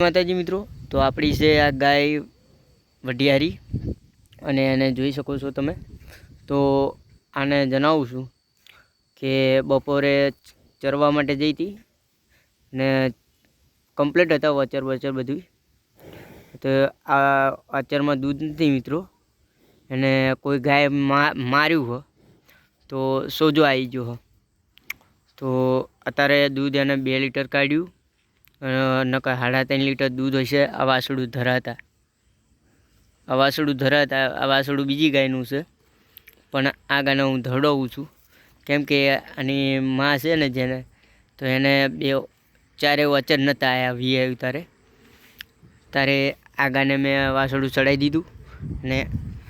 માતાજી મિત્રો, તો આપણી છે આ ગાય વઢિયારી અને એને જોઈ શકો છો તમે। તો આને જણાવું છું કે બપોરે ચરવા માટે જઈ હતી ને કમ્પ્લીટ હતા વચર બધું। તો આ વાચરમાં દૂધ નથી મિત્રો, એને કોઈ ગાય માર્યું હો તો સોજો આવી ગયો હો। તો અત્યારે દૂધ એને 2 લીટર કાઢ્યું, નકર 3.5 લીટર દૂધ હશે। આ વાસળું ધરાતા આ વાસળું બીજી ગાયનું છે, પણ આ ગાયને હું ધડાવું છું કેમ કે આની માં છે ને જેને, તો એને 4 વચર નહોતા આવ્યા તારે આ ગાયને મેં વાસળું ચડાવી દીધું ને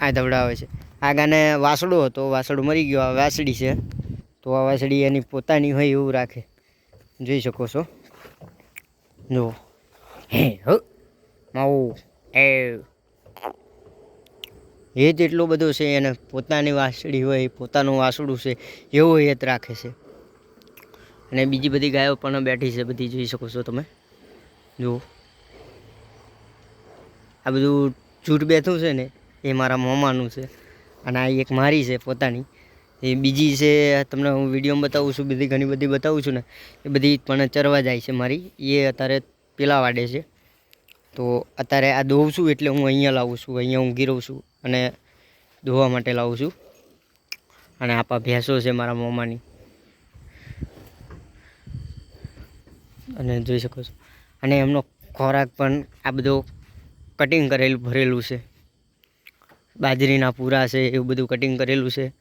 આ ધવડાવે છે। આ ગાયને વાસળો હતો, વાસળું મરી ગયો, આ વાસળી છે। તો આ વાસળી એની પોતાની હોય એવું રાખે, જોઈ શકો છો। જો હે હો માવું એ જ એટલો બધો છે, એને પોતાની વાસળી હોય, પોતાનું વાસળું છે એવું હેત રાખે છે। અને બીજી બધી ગાયો પણ બેઠી છે, બધી જોઈ શકો છો તમે। જો આ બધું જૂઠ બેઠું છે ને એ મારા મામાનું છે, અને આ એક મારી છે પોતાની। એ બીજી છે તમને હું વિડીયોમાં બતાવું છું, બધી ઘણી બધી બતાવું છું ને, એ બધી પણ ચરવા જાય છે મારી। એ અત્યારે પેલા વાડે છે, તો અત્યારે આ દોઉં છું એટલે હું અહીંયા લાવું છું, અહીંયા હું ગીરવું છું અને દોવા માટે લાવું છું। અને આપા ભેંસો છે મારા મામાની, અને જોઈ શકો છો। અને એમનો ખોરાક પણ આ બધો કટિંગ કરેલું ભરેલું છે, બાજરીના પૂરા છે એવું બધું કટિંગ કરેલું છે।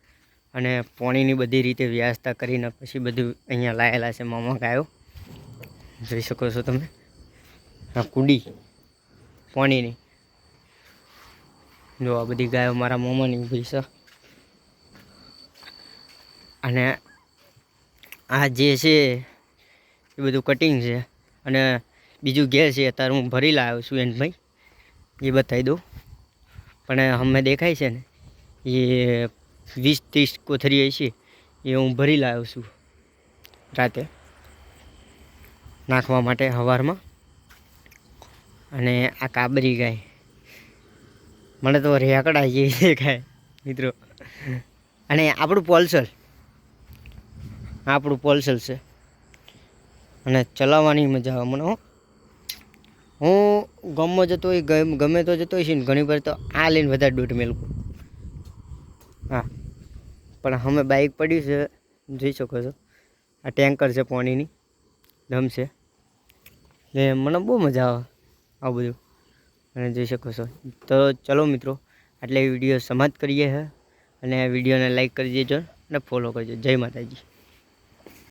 અને પાણીની બધી રીતે વ્યવસ્થા કરીને પછી બધું અહીંયા લાયેલા છે મામા ગાયો, જોઈ શકો છો તમે। આ કુંડી પાણીની, જો આ બધી ગાયો મારા મામાની ઊભી છે। અને આ જે છે એ બધું કટિંગ છે, અને બીજું ઘેર છે અત્યારે હું ભરી લાવ્યો છું એને ભાઈ, એ બતાવી દઉં। પણ અમે દેખાય છે ને એ 20-30 કોથળી છે, એ હું ભરી લાવ્યો છું રાતે નાખવા માટે સવારમાં। અને આ કાબરી ગાય મને તો રેકડા જેવી દેખાય મિત્રો। અને આપણું પોલસલ છે, અને ચલાવવાની મજા આવે મને। હું ગામમાં જતો હોય, ગમે તો જતો હોય છે ને, ઘણી વાર તો આ લઈને વધારે દોઢ મેલકું। હા, પણ અમે બાઇક પડ્યું છે જોઈ શકો છો। આ ટેન્કર છે, પાણીની ધમ છે, ને મને બહુ મજા આવે આવું બધું, અને જોઈ શકો છો। તો ચલો મિત્રો, આટલે વિડીયો સમાપ્ત કરીએ છે, અને વિડીયોને લાઈક કરી દેજો અને ફોલો કરજો। જય માતાજી।